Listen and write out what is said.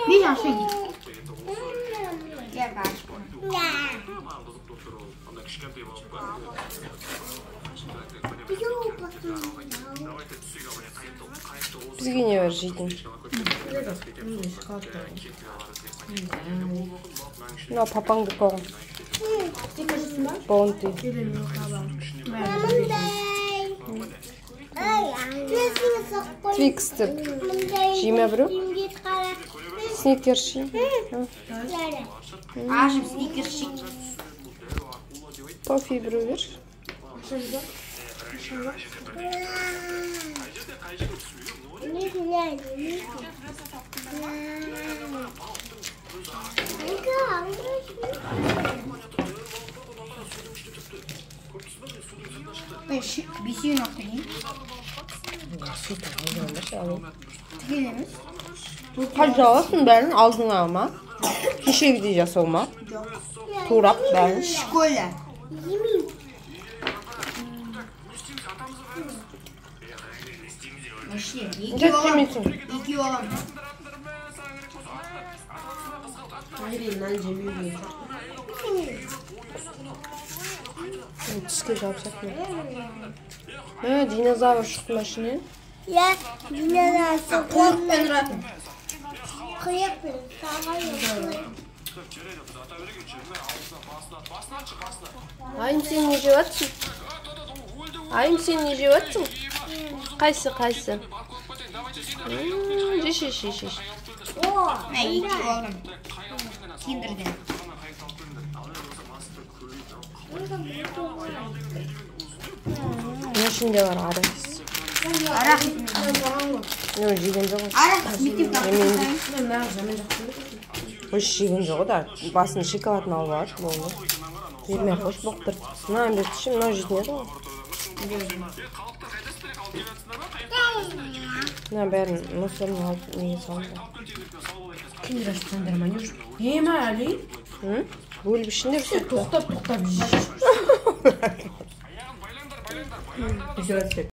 Bir yaşın. Gel karşı. Бізге не бар жейтін? Мына папаңды қоғын. Бонты. Твикстер. Жейме біреу? Сникерс жей. Ашым сникерс. Тофи біреу берші. Bisiyor noktayı. Tükelemez. Пожалуйста, бәрін алдыңа алма. Кешегідей жасалма. Турап бәрін. Şkola. Жеткемейсің. İki oğlan. Түске жапсақ не? Динозавр шықты машинен. Ya yine Korkup ben rahatım. kıyak bir sağa yapıyor. Айым, сен не жеп жатсың? Айым, сен не жеп жатсың? Қайсы? Жеш. Ne iki oğlan. Kinder'den. Ne ішінде бар арай? Arak. Не, жеген жоқ. Arak bitim Қойшы жеген жоқ да. Басын шоколадын алып алады. Болды. Бермей қойшы болып тұр. Мына берді іші, мына жейтін еді ғой. Мына бәрін мусорын алып неге салды. Kinder açtın Manюш. Yeme Ali. Бөліп ішінде Toxtab.